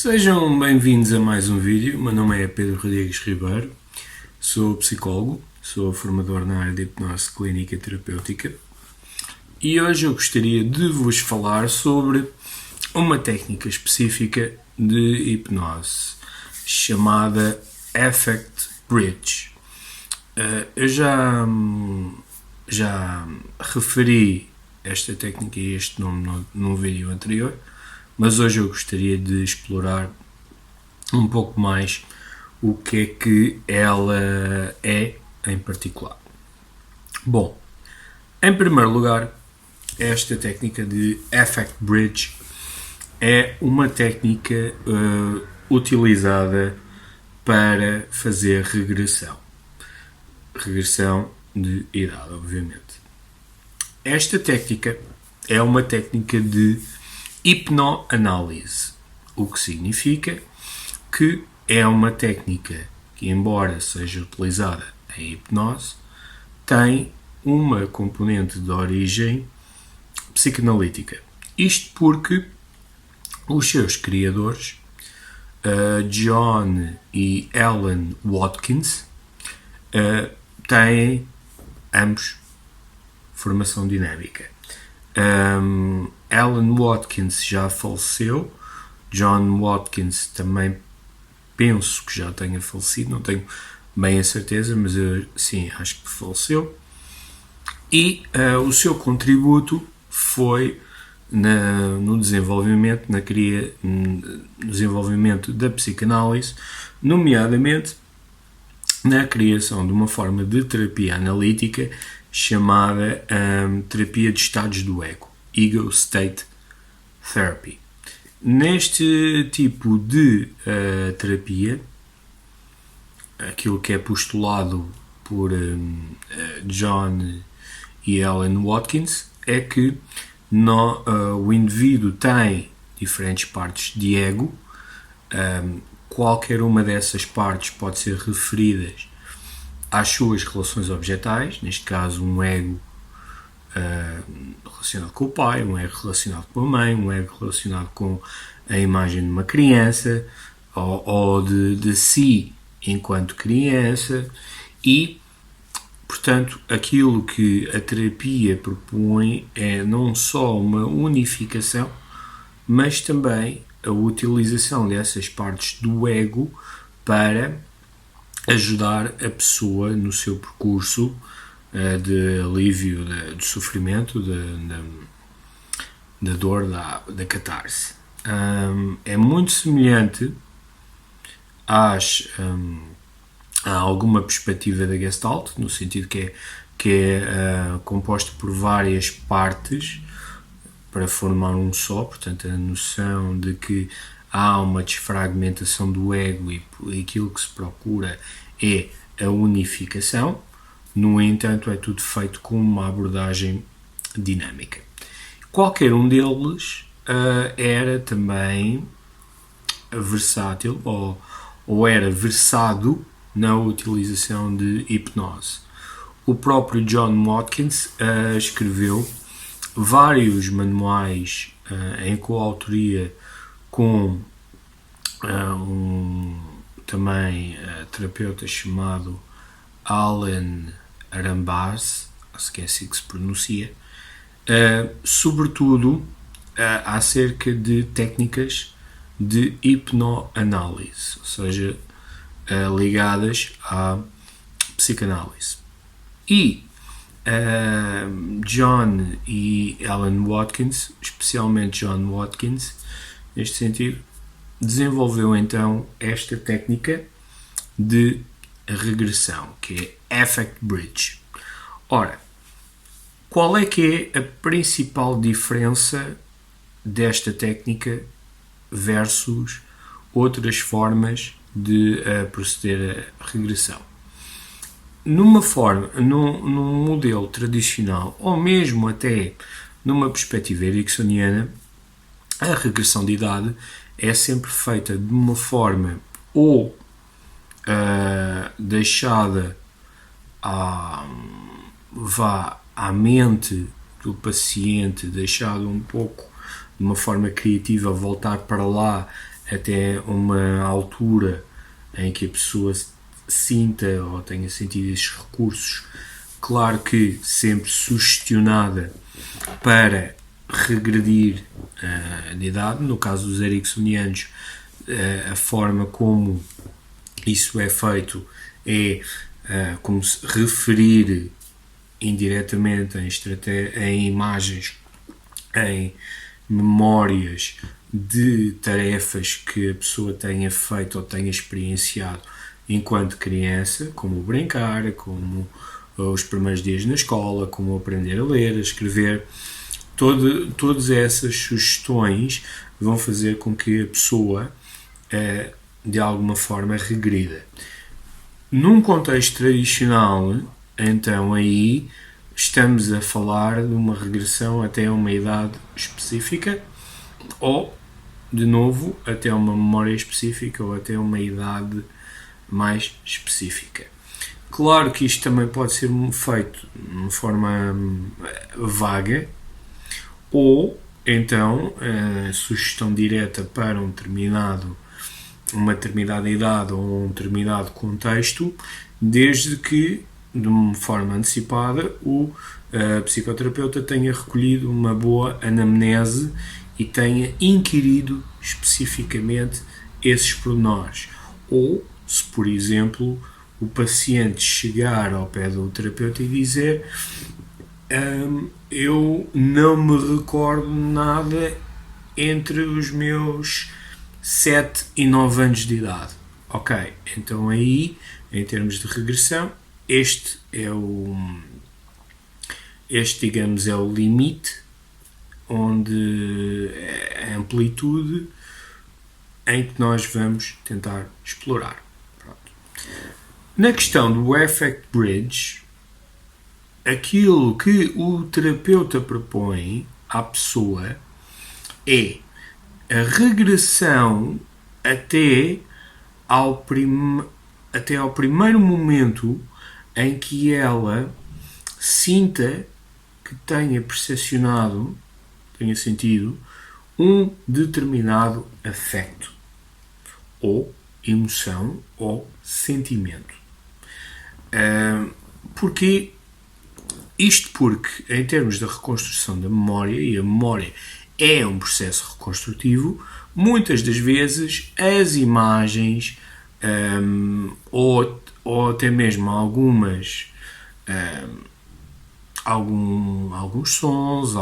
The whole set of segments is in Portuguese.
Sejam bem-vindos a mais um vídeo. Meu nome é Pedro Rodrigues Ribeiro, sou psicólogo, sou formador na área de hipnose clínica e terapêutica e hoje eu gostaria de vos falar sobre uma técnica específica de hipnose chamada Affect Bridge. Eu já referi esta técnica e este nome num vídeo anterior, mas hoje eu gostaria de explorar um pouco mais o que é que ela é em particular. Bom, em primeiro lugar, esta técnica de Affect Bridge é uma técnica utilizada para fazer regressão de idade, obviamente. Esta técnica é uma técnica de hipnoanálise, o que significa que é uma técnica que, embora seja utilizada em hipnose, tem uma componente de origem psicanalítica. Isto porque os seus criadores, John e Ellen Watkins, têm ambos formação dinâmica. Ellen Watkins já faleceu, John Watkins também penso que já tenha falecido, não tenho bem a certeza, mas eu sim, acho que faleceu. E o seu contributo foi no desenvolvimento, no desenvolvimento da psicanálise, nomeadamente na criação de uma forma de terapia analítica chamada terapia de estados do ego, Ego State Therapy. Neste tipo de terapia, aquilo que é postulado por John e Ellen Watkins é que o indivíduo tem diferentes partes de ego. Qualquer uma dessas partes pode ser referidas às suas relações objetais, neste caso um ego relacionado com o pai, um ego relacionado com a mãe, um ego relacionado com a imagem de uma criança ou de si enquanto criança e, portanto, aquilo que a terapia propõe é não só uma unificação, mas também a utilização dessas partes do ego para ajudar a pessoa no seu percurso de alívio do sofrimento, da dor, da catarse. É muito semelhante a alguma perspectiva da Gestalt, no sentido que é composto por várias partes para formar um só, portanto a noção de que há uma desfragmentação do ego e aquilo que se procura é a unificação. No entanto, é tudo feito com uma abordagem dinâmica. Qualquer um deles era também versátil ou era versado na utilização de hipnose. O próprio John Watkins escreveu vários manuais em coautoria com também terapeuta chamado Alan Arambaz, acho que é assim que se pronuncia, sobretudo acerca de técnicas de hipnoanálise, ou seja, ligadas à psicanálise. E John e Ellen Watkins, especialmente John Watkins, neste sentido, desenvolveu então esta técnica de regressão, que é Affect Bridge. Ora, qual é que é a principal diferença desta técnica versus outras formas de proceder a regressão? Num modelo tradicional, ou mesmo até numa perspectiva ericksoniana, a regressão de idade é sempre feita de uma forma ou deixada à mente do paciente, deixado um pouco de uma forma criativa, voltar para lá até uma altura em que a pessoa sinta ou tenha sentido esses recursos, claro que sempre sugestionada para regredir de idade. No caso dos ericksonianos, a forma como isso é feito é como se referir indiretamente em imagens, em memórias de tarefas que a pessoa tenha feito ou tenha experienciado enquanto criança, como brincar, como os primeiros dias na escola, como aprender a ler, a escrever. Todas essas sugestões vão fazer com que a pessoa de alguma forma regrida. Num contexto tradicional, então aí estamos a falar de uma regressão até uma idade específica ou, de novo, até uma memória específica ou até uma idade mais específica. Claro que isto também pode ser feito de uma forma vaga ou, então, a sugestão direta para uma determinada idade ou um determinado contexto, desde que, de uma forma antecipada, o psicoterapeuta tenha recolhido uma boa anamnese e tenha inquirido especificamente esses pormenores. Ou, se por exemplo o paciente chegar ao pé do terapeuta e dizer eu não me recordo nada entre os meus 7 e 9 anos de idade. Ok, então aí, em termos de regressão, este digamos é o limite onde a amplitude em que nós vamos tentar explorar. Pronto. Na questão do Effect Bridge, aquilo que o terapeuta propõe à pessoa é a regressão até ao primeiro momento em que ela sinta que tenha percepcionado, tenha sentido um determinado afeto, ou emoção, ou sentimento. Porquê? Isto porque, em termos da reconstrução da memória, e a memória é um processo reconstrutivo, muitas das vezes as imagens ou até mesmo alguns sons,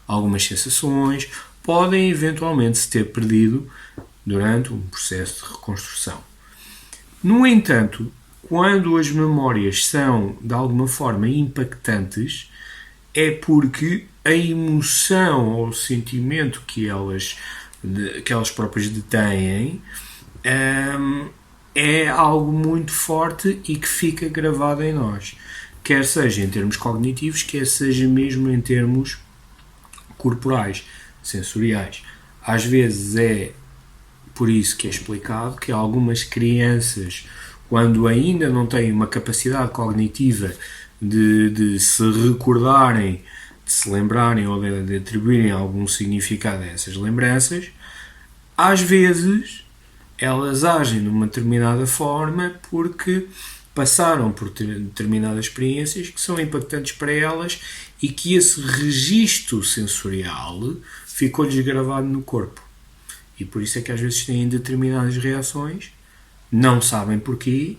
algumas sensações podem eventualmente se ter perdido durante um processo de reconstrução. No entanto, quando as memórias são de alguma forma impactantes, é porque a emoção ou o sentimento que elas próprias detêm é algo muito forte e que fica gravado em nós, quer seja em termos cognitivos, quer seja mesmo em termos corporais, sensoriais. Às vezes é por isso que é explicado que algumas crianças, quando ainda não têm uma capacidade cognitiva de se recordarem, de se lembrarem ou de atribuírem algum significado a essas lembranças, às vezes elas agem de uma determinada forma porque passaram por determinadas experiências que são impactantes para elas e que esse registro sensorial ficou-lhes gravado no corpo. E por isso é que às vezes têm determinadas reações, não sabem porquê,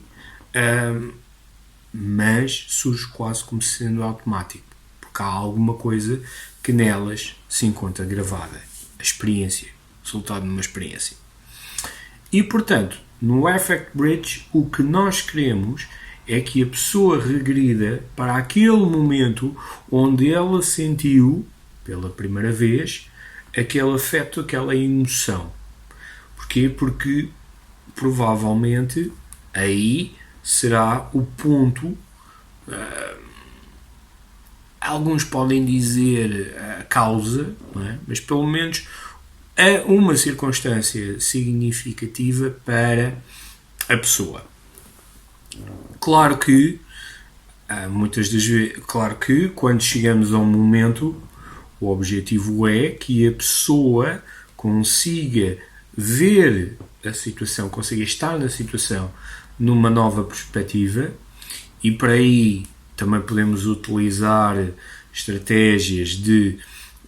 mas surge quase como sendo automático, porque há alguma coisa que nelas se encontra gravada. A experiência, resultado de uma experiência. E portanto, no Effect Bridge, o que nós queremos é que a pessoa regrida para aquele momento onde ela sentiu, pela primeira vez, aquele afeto, aquela emoção. Porquê? Porque provavelmente aí será o ponto, alguns podem dizer a causa, não é? Mas pelo menos é uma circunstância significativa para a pessoa. Claro que muitas das vezes, claro que quando chegamos a um momento, o objetivo é que a pessoa consiga ver a situação, conseguir estar na situação numa nova perspectiva, e para aí também podemos utilizar estratégias de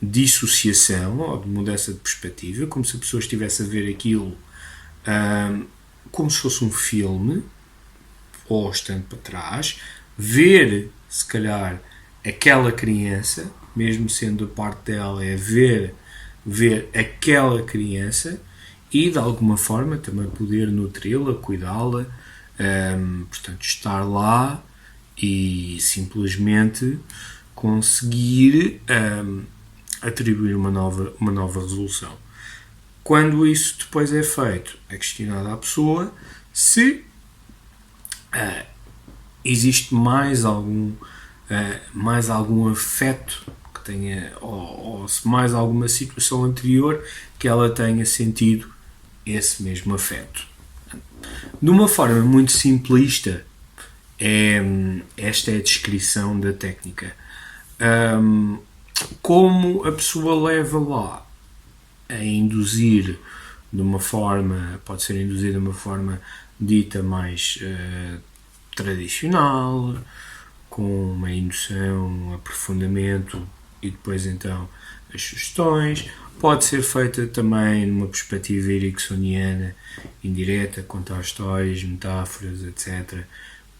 dissociação ou de mudança de perspectiva, como se a pessoa estivesse a ver aquilo como se fosse um filme, ou estando para trás, ver se calhar aquela criança, mesmo sendo a parte dela, é ver aquela criança e de alguma forma também poder nutri-la, cuidá-la, portanto estar lá e simplesmente conseguir atribuir uma nova resolução. Quando isso depois é feito, é questionado à pessoa se existe mais algum afeto que tenha, ou se mais alguma situação anterior que ela tenha sentido esse mesmo afeto. De uma forma muito simplista, esta é a descrição da técnica. Como a pessoa leva lá a induzir de uma forma, pode ser induzida de uma forma dita mais tradicional, com uma indução, um aprofundamento e depois então as sugestões. Pode ser feita também numa perspectiva ericksoniana, indireta, contar histórias, metáforas, etc.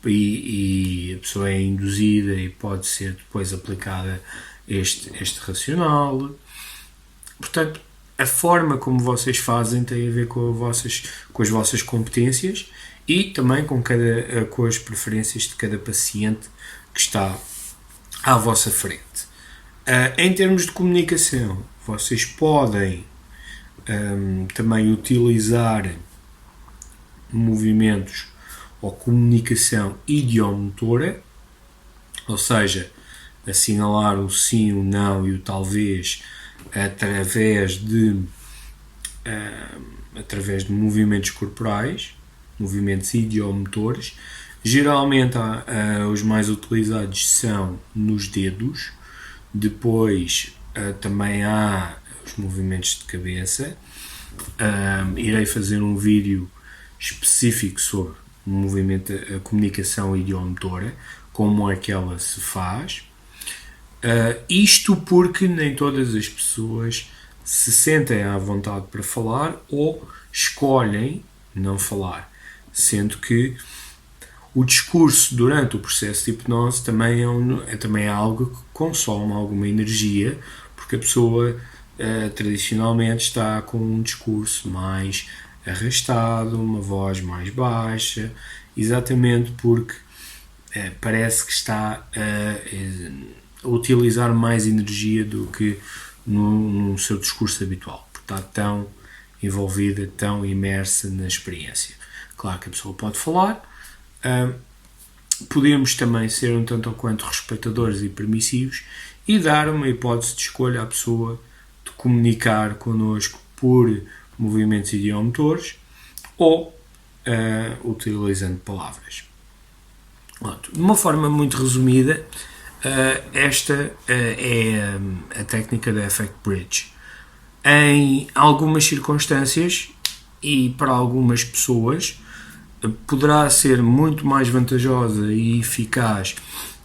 E a pessoa é induzida e pode ser depois aplicada este racional. Portanto, a forma como vocês fazem tem a ver com as vossas competências e também com as preferências de cada paciente que está à vossa frente. Em termos de comunicação, vocês podem também utilizar movimentos ou comunicação idiomotora, ou seja, assinalar o sim, o não e o talvez através de movimentos corporais, movimentos idiomotores. Geralmente os mais utilizados são nos dedos, depois também há os movimentos de cabeça. Irei fazer um vídeo específico sobre a comunicação idiomotora, como é que ela se faz. Isto porque nem todas as pessoas se sentem à vontade para falar ou escolhem não falar, sendo que o discurso durante o processo de hipnose também é algo que consome alguma energia, porque a pessoa tradicionalmente está com um discurso mais arrastado, uma voz mais baixa, exatamente porque parece que está a utilizar mais energia do que no seu discurso habitual, porque está tão envolvida, tão imersa na experiência. Claro que a pessoa pode falar, podemos também ser um tanto ou quanto respeitadores e permissivos e dar uma hipótese de escolha à pessoa de comunicar connosco por movimentos idiomotores ou utilizando palavras. De uma forma muito resumida, esta é a técnica da Effect Bridge. Em algumas circunstâncias e para algumas pessoas poderá ser muito mais vantajosa e eficaz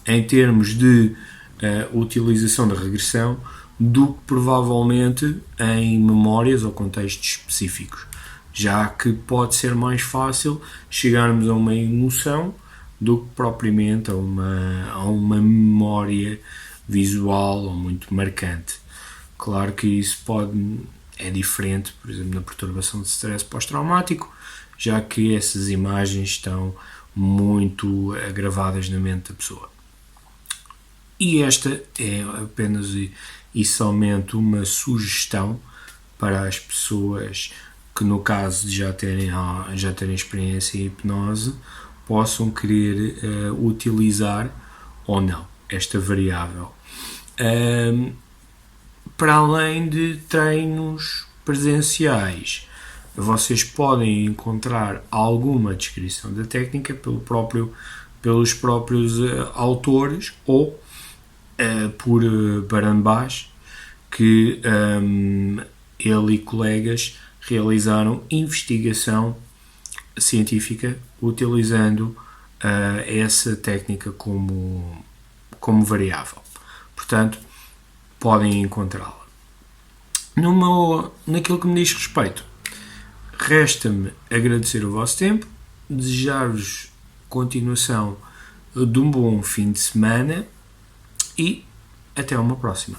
em termos de utilização da regressão do que provavelmente em memórias ou contextos específicos, já que pode ser mais fácil chegarmos a uma emoção do que propriamente a uma memória visual ou muito marcante. Claro que isso é diferente, por exemplo, na perturbação de stress pós-traumático, já que essas imagens estão muito gravadas na mente da pessoa. E esta é apenas e somente uma sugestão para as pessoas que, no caso de já terem experiência em hipnose, possam querer utilizar ou não esta variável. Para além de treinos presenciais, vocês podem encontrar alguma descrição da técnica pelos próprios autores ou por Barambás, que ele e colegas realizaram investigação científica utilizando essa técnica como variável. Portanto, podem encontrá-la. Naquilo que me diz respeito, resta-me agradecer o vosso tempo, desejar-vos continuação de um bom fim de semana e até uma próxima.